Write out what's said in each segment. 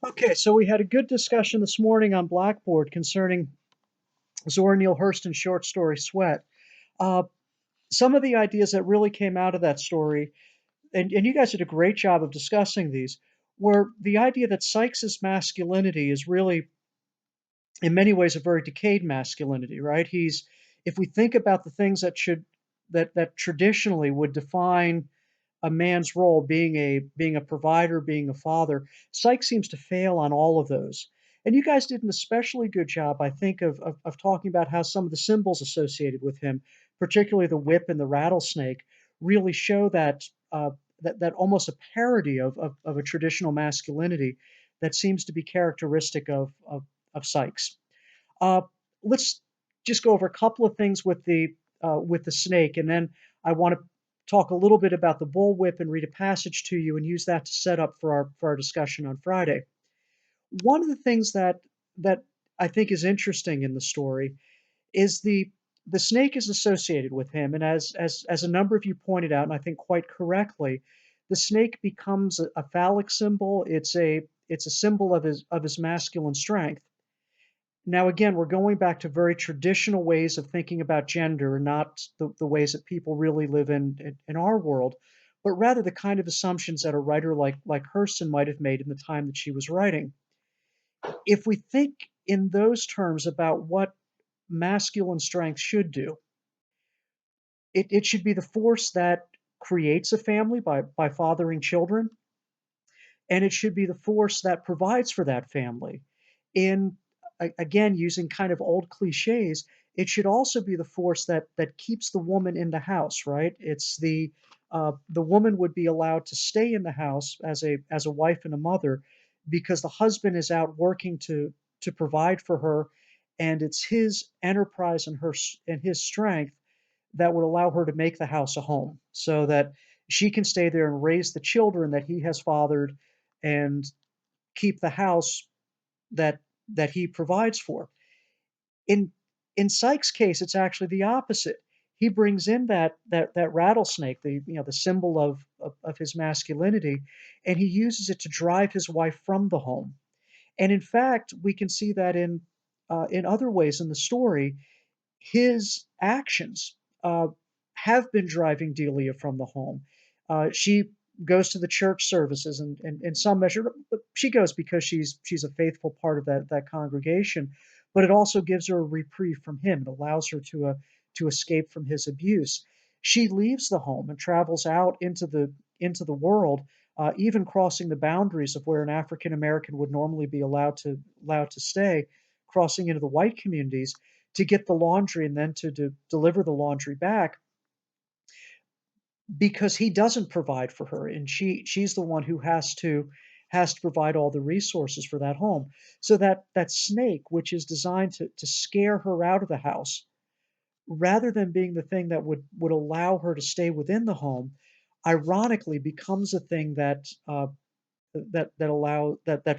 Okay, so we had a good discussion this morning on Blackboard concerning Zora Neale Hurston's short story Sweat. Uh, some of the ideas that really came out of that story, and you guys did a great job of discussing these, were the idea that Sykes's masculinity is really, in many ways, a very decayed masculinity, right? If we think about the things that traditionally would define a man's role, being a provider, being a father. Sykes seems to fail on all of those. And you guys did an especially good job, I think, of talking about how some of the symbols associated with him, particularly the whip and the rattlesnake, really show that almost a parody of a traditional masculinity that seems to be characteristic of Sykes. Uh, let's just go over a couple of things with the snake, and then I want to talk a little bit about the bullwhip and read a passage to you, and use that to set up for our discussion on Friday. One of the things that I think is interesting in the story is the snake is associated with him, and as a number of you pointed out, and I think quite correctly, the snake becomes a phallic symbol. It's a symbol of his masculine strength. Now, again, we're going back to very traditional ways of thinking about gender, not the ways that people really live in our world, but rather the kind of assumptions that a writer like Hurston might have made in the time that she was writing. If we think in those terms about what masculine strength should do, it should be the force that creates a family by fathering children, and it should be the force that provides for that family. In again, using kind of old cliches, it should also be the force that keeps the woman in the house, right? It's the woman would be allowed to stay in the house as a wife and a mother because the husband is out working to provide for her, and it's his enterprise and his strength that would allow her to make the house a home so that she can stay there and raise the children that he has fathered and keep the house that that he provides for. In in Sykes' case, it's actually the opposite. He brings in that rattlesnake, the symbol of his masculinity, and he uses it to drive his wife from the home. And in fact, we can see that in other ways in the story. His actions have been driving Delia from the home. She goes to the church services, and in some measure, but she goes because she's a faithful part of that congregation. But it also gives her a reprieve from him. It allows her to escape from his abuse. She leaves the home and travels out into the world, even crossing the boundaries of where an African American would normally be allowed to stay, crossing into the white communities to get the laundry and then to deliver the laundry back because he doesn't provide for her, and she's the one who has to provide all the resources for that home. So that snake, which is designed to scare her out of the house, rather than being the thing that would allow her to stay within the home, ironically becomes a thing that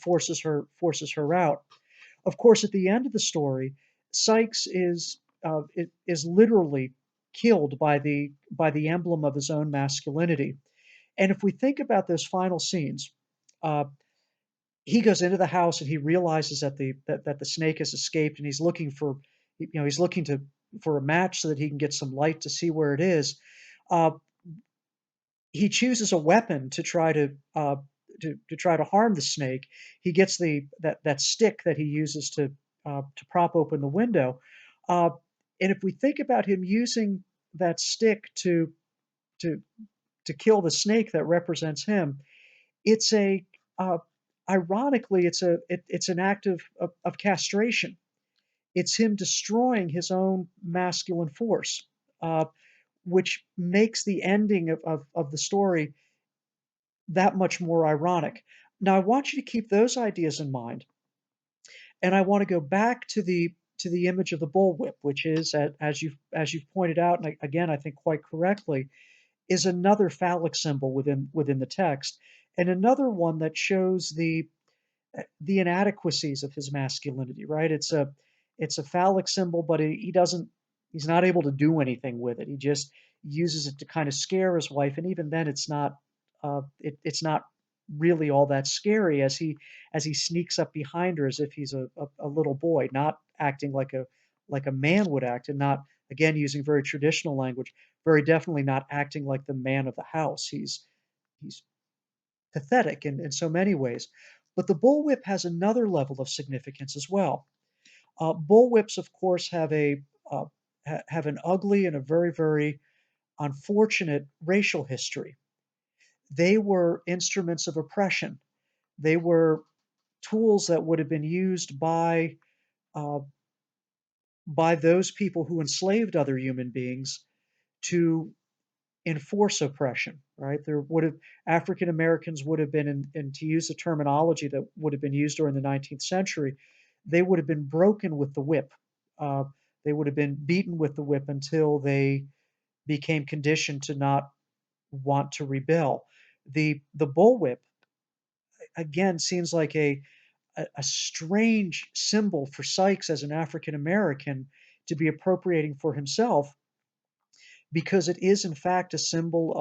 forces her out. Of course, at the end of the story, Sykes is literally killed by the emblem of his own masculinity. And if we think about those final scenes, uh, he goes into the house and he realizes that the snake has escaped, and he's looking to for a match so that he can get some light to see where it is. Uh, he chooses a weapon to try to harm the snake. He gets that stick that he uses to prop open the window. Uh, and if we think about him using that stick to to kill the snake that represents him, it's a uh, ironically it's an act of castration. It's him destroying his own masculine force, uh, which makes the ending of the story that much more ironic. Now, I want you to keep those ideas in mind, and I want to go back to the image of the bullwhip, which is, as you've pointed out, and again, I think quite correctly, is another phallic symbol within the text, and another one that shows the inadequacies of his masculinity. Right? It's a phallic symbol, but he's not able to do anything with it. He just uses it to kind of scare his wife, and even then, it's not really all that scary as he sneaks up behind her as if he's a little boy, not acting like a man would act, and not, again, using very traditional language, very definitely not acting like the man of the house. He's pathetic in so many ways. But the bullwhip has another level of significance as well. Bullwhips, of course, uh, have an ugly and a very, very unfortunate racial history. They were instruments of oppression. They were tools that would have been used uh, by those people who enslaved other human beings to enforce oppression. Right? There would have African Americans would have been, and to use the terminology that would have been used during the 19th century, they would have been broken with the whip. Uh, they would have been beaten with the whip until they became conditioned to not want to rebel. The bullwhip again seems like a strange symbol for Sykes as an African American to be appropriating for himself, because it is in fact a symbol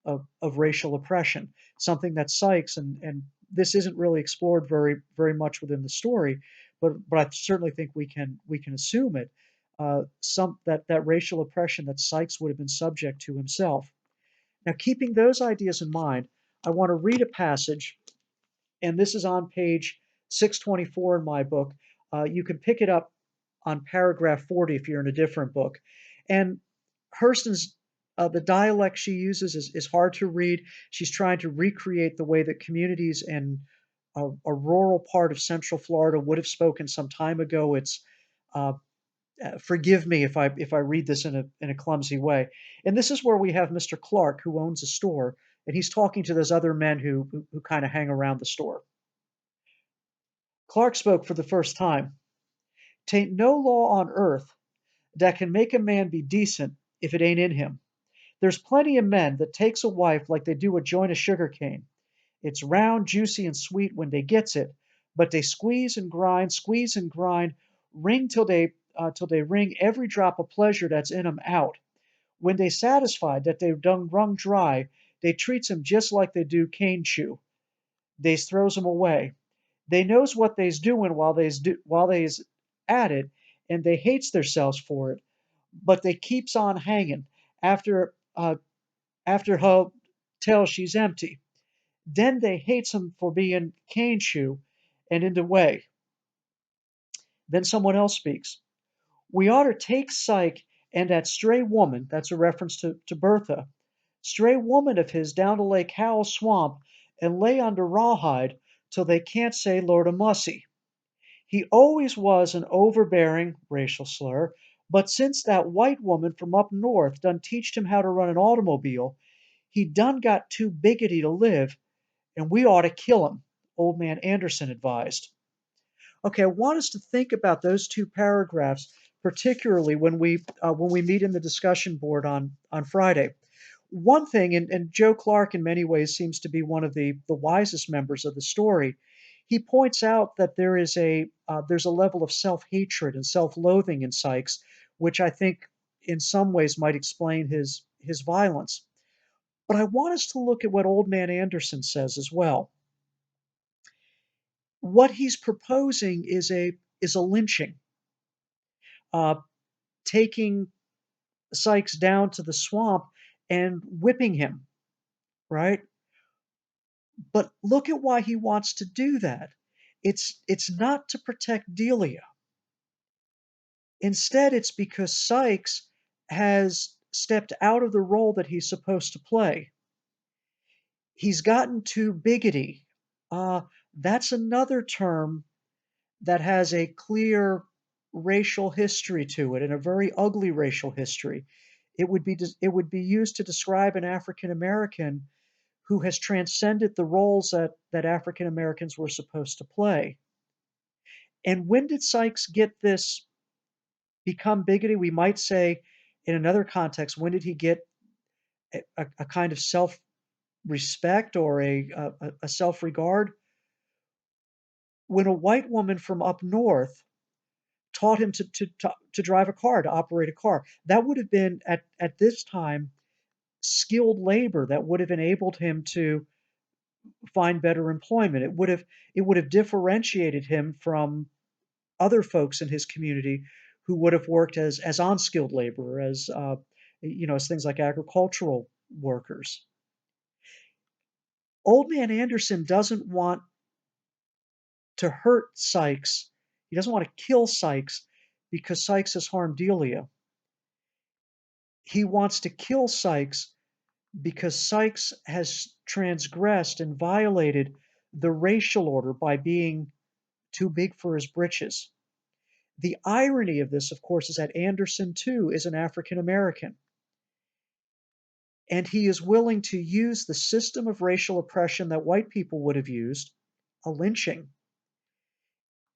of racial oppression, something that Sykes, and this isn't really explored very much within the story, but I certainly think we can assume it, some that racial oppression that Sykes would have been subject to himself. Now, keeping those ideas in mind, I want to read a passage, and this is on page 624 in my book. You can pick it up on paragraph 40 if you're in a different book. And Hurston's the dialect she uses is hard to read. She's trying to recreate the way that communities in a rural part of Central Florida would have spoken some time ago. It's uh, Forgive me if I read this in a clumsy way. And this is where we have Mr. Clark, who owns a store, and he's talking to those other men who kind of hang around the store. Clark spoke for the first time. "'Tain't no law on earth that can make a man be decent if it ain't in him. There's plenty of men that takes a wife like they do a joint of sugar cane. It's round, juicy, and sweet when they gets it, but they squeeze and grind, wring till they wring every drop of pleasure that's in 'em out. When they satisfied that they've done wrung dry, they treats 'em just like they do cane chew. They throws 'em away. They knows what they's doing while they's at it, and they hates theirselves for it, but they keeps on hanging after her till she's empty. Then they hates 'em for being cane chew and in the way." Then someone else speaks. "We oughter take Psyche and that stray woman," that's a reference to Bertha, "stray woman of his down to Lake Howell swamp and lay under rawhide till they can't say Lord a mussy. He always was an overbearing racial slur, but since that white woman from up north done teached him how to run an automobile, he done got too biggity to live, and we ought to kill him," Old Man Anderson advised. Okay, I want us to think about those two paragraphs, particularly when we meet in the discussion board on Friday. One thing, and Joe Clark in many ways seems to be one of the wisest members of the story. He points out that there's a level of self hatred and self loathing in Sykes, which I think in some ways might explain his violence. But I want us to look at what Old Man Anderson says as well. What he's proposing is a lynching, uh, taking Sykes down to the swamp and whipping him, right? But look at why he wants to do that. It's not to protect Delia. Instead, it's because Sykes has stepped out of the role that he's supposed to play. He's gotten too biggity. That's another term that has a clear racial history to it, and a very ugly racial history. It would be used to describe an African American who has transcended the roles that African Americans were supposed to play. And when did Sykes get this become bigoted? We might say, in another context, when did he get a kind of self respect or a self regard? When a white woman from up north taught him to drive a car, to operate a car. That would have been at this time skilled labor that would have enabled him to find better employment. It would have differentiated him from other folks in his community who would have worked as unskilled labor, as things like agricultural workers. Old man Anderson doesn't want to hurt Sykes. He doesn't want to kill Sykes because Sykes has harmed Delia. He wants to kill Sykes because Sykes has transgressed and violated the racial order by being too big for his britches. The irony of this, of course, is that Anderson, too, is an African American. And he is willing to use the system of racial oppression that white people would have used, a lynching.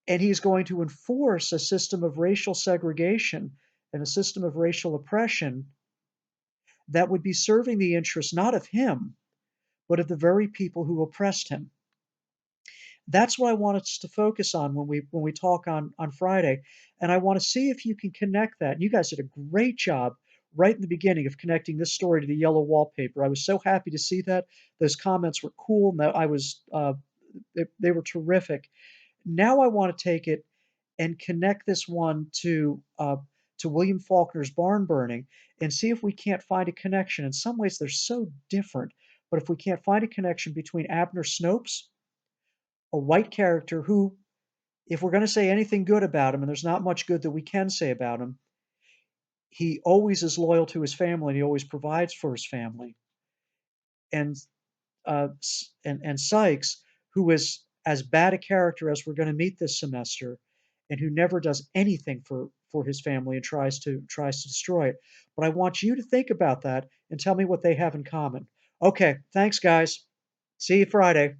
And he's going to enforce a system of racial segregation and a system of racial oppression that would be serving the interests not of him, but of the very people who oppressed him. That's what I want us to focus on when we talk on Friday, and I want to see if you can connect that. You guys did a great job right in the beginning of connecting this story to the yellow wallpaper. I was so happy to see that. Those comments were cool, and that I was they were terrific. Now I want to take it and connect this one to William Faulkner's barn burning and see if we can't find a connection. In some ways, they're so different, but if we can't find a connection between Abner Snopes, a white character who, if we're going to say anything good about him, and there's not much good that we can say about him, he always is loyal to his family and he always provides for his family. And and Sykes, who is as bad a character as we're going to meet this semester, and who never does anything for his family and tries to destroy it. But I want you to think about that and tell me what they have in common. Okay, thanks, guys. See you Friday.